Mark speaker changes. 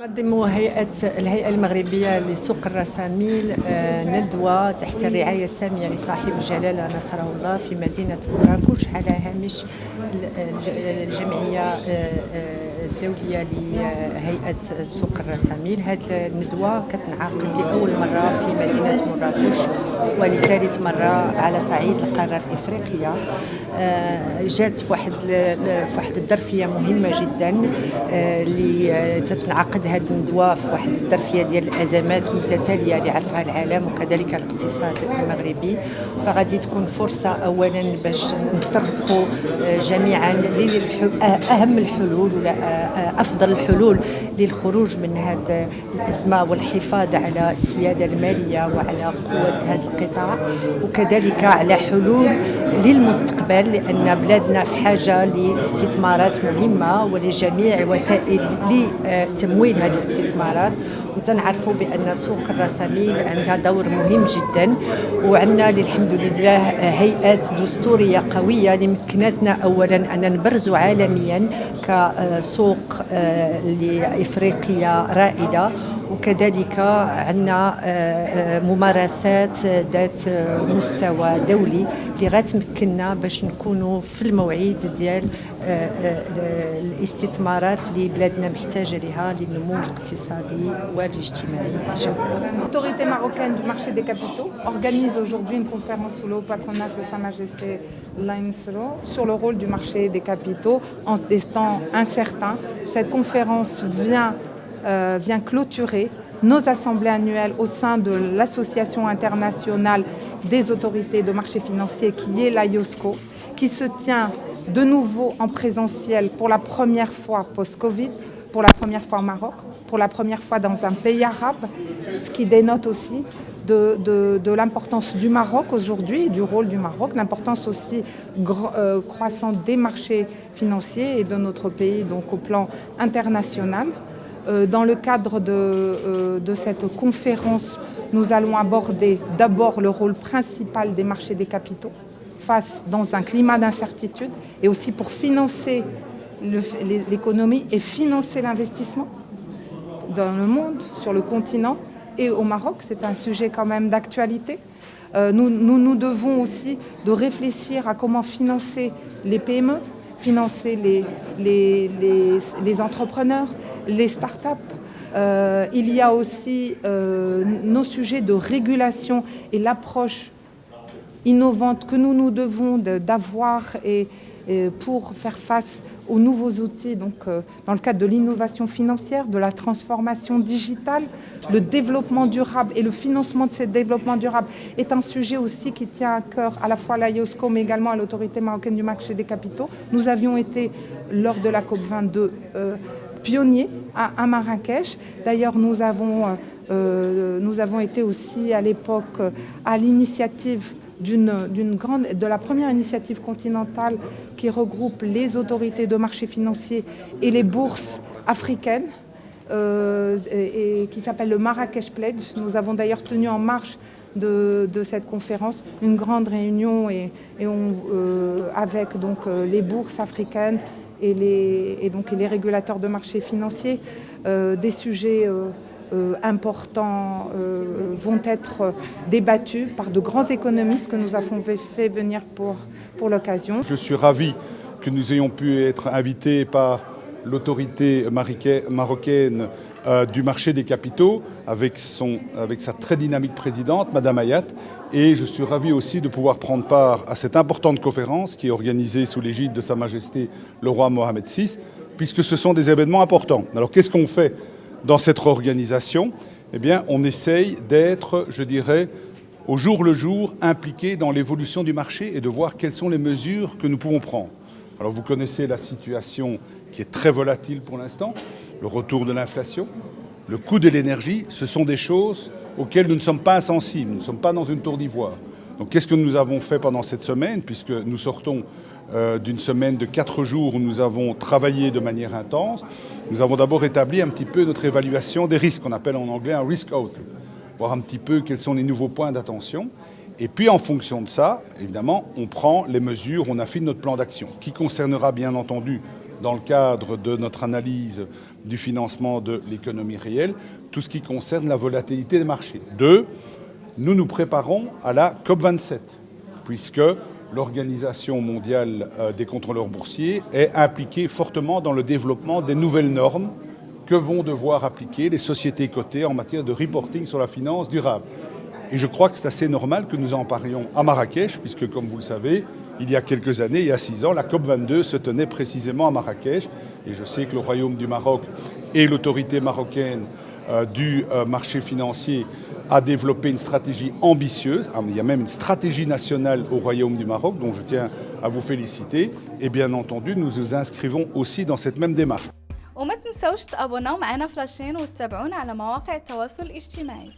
Speaker 1: تنظم الهيئة المغربية لسوق الرساميل ندوة تحت الرعاية السامية لصاحب الجلالة نصره الله في مدينة مراكش على هامش الجمعية الدولية لهيئة سوق الرساميل. هذه الندوة كتنعقد لأول مرة في مدينة مراكش ولثالث مرة على صعيد القارة الإفريقية. جات في واحد الظرفية مهمة جدا اللي تتنعقد هذه الندوة في واحد الظرفية ديال الأزمات متتالية اللي عرفها العالم وكذلك الاقتصاد المغربي، فغادي تكون فرصة أولا باش نتطرقوا جميعا لأهم الحلول ولا أفضل الحلول للخروج من هذه الأزمة والحفاظ على السيادة المالية وعلى قوة هذا القطاع، وكذلك على حلول للمستقبل، لأن بلادنا في حاجة لاستثمارات مهمة ولجميع وسائل لتمويل هذه الاستثمارات. وتنعرفوا بأن سوق الرساميل عندها دور مهم جدا، وعندنا الحمد لله هيئات دستورية قوية لمكنتنا أولا أن نبرزوا عالميا كسوق لإفريقيا رائدة، وكذلك عندنا ممارسات ذات مستوى دولي اللي غتمكننا باش نكونوا في الموعد ديال الاستثمارات اللي بلادنا محتاجه لها للنمو الاقتصادي والاجتماعي.
Speaker 2: L'autorité marocaine du marché des capitaux organise aujourd'hui une conférence sous le haut patronage de Sa Majesté l'Aïnsro sur le rôle du marché des capitaux en des temps incertains. Cette conférence vient clôturer nos assemblées annuelles au sein de l'Association internationale des autorités de marché financier qui est l'AIOSCO, qui se tient de nouveau en présentiel pour la première fois post-Covid, pour la première fois au Maroc, pour la première fois dans un pays arabe, ce qui dénote aussi de l'importance du Maroc aujourd'hui, du rôle du Maroc, l'importance aussi croissante des marchés financiers et de notre pays donc au plan international. Dans le cadre de cette conférence, nous allons aborder d'abord le rôle principal des marchés des capitaux dans un climat d'incertitude et aussi pour financer l'économie et financer l'investissement dans le monde, sur le continent et au Maroc. C'est un sujet quand même d'actualité. Nous devons aussi de réfléchir à comment financer les PME, financer les entrepreneurs, les startups. Il y a aussi nos sujets de régulation et l'approche innovante que nous devons d'avoir et pour faire face aux nouveaux outils, donc dans le cadre de l'innovation financière, de la transformation digitale, le développement durable et le financement de ce développement durable est un sujet aussi qui tient à cœur à la fois à l'AIOSCO mais également à l'autorité marocaine du marché des capitaux. Nous avions été lors de la COP22 pionniers à Marrakech. D'ailleurs, nous avons été aussi à l'époque à l'initiative de la première initiative continentale qui regroupe les autorités de marché financier et les bourses africaines et qui s'appelle le Marrakech Pledge. Nous avons d'ailleurs tenu en marge de cette conférence une grande réunion avec donc les bourses africaines et les régulateurs de marchés financiers. Des sujets importants vont être débattus par de grands économistes que nous avons fait venir pour l'occasion.
Speaker 3: Je suis ravi que nous ayons pu être invités par l'autorité marocaine du marché des capitaux avec sa très dynamique présidente, Madame Hayat. Et je suis ravi aussi de pouvoir prendre part à cette importante conférence qui est organisée sous l'égide de Sa Majesté le roi Mohamed VI, puisque ce sont des événements importants. Alors qu'est-ce qu'on fait dans cette organisation? Eh bien, on essaye d'être, je dirais, au jour le jour, impliqué dans l'évolution du marché et de voir quelles sont les mesures que nous pouvons prendre. Alors vous connaissez la situation qui est très volatile pour l'instant, le retour de l'inflation, le coût de l'énergie, ce sont des choses auxquelles nous ne sommes pas insensibles, nous ne sommes pas dans une tour d'ivoire. Donc qu'est-ce que nous avons fait pendant cette semaine, puisque nous sortons d'une semaine de 4 jours où nous avons travaillé de manière intense. Nous avons d'abord établi un petit peu notre évaluation des risques, qu'on appelle en anglais un risk outlook, voir un petit peu quels sont les nouveaux points d'attention. Et puis en fonction de ça, évidemment, on prend les mesures, on affine notre plan d'action, qui concernera bien entendu dans le cadre de notre analyse du financement de l'économie réelle, tout ce qui concerne la volatilité des marchés. 2, nous nous préparons à la COP27, puisque l'Organisation mondiale des contrôleurs boursiers est impliquée fortement dans le développement des nouvelles normes que vont devoir appliquer les sociétés cotées en matière de reporting sur la finance durable. Et je crois que c'est assez normal que nous en parlions à Marrakech, puisque comme vous le savez, il y a quelques années, il y a 6 ans, la COP22 se tenait précisément à Marrakech. Et je sais que le Royaume du Maroc et l'autorité marocaine du marché financier a développé une stratégie ambitieuse. Il y a même une stratégie nationale au Royaume du Maroc, dont je tiens à vous féliciter. Et bien entendu, nous nous inscrivons aussi dans cette même démarche.
Speaker 4: وما تنسوش تابوناو معنا فلاشين وتتابعونا على مواقع التواصل الاجتماعي.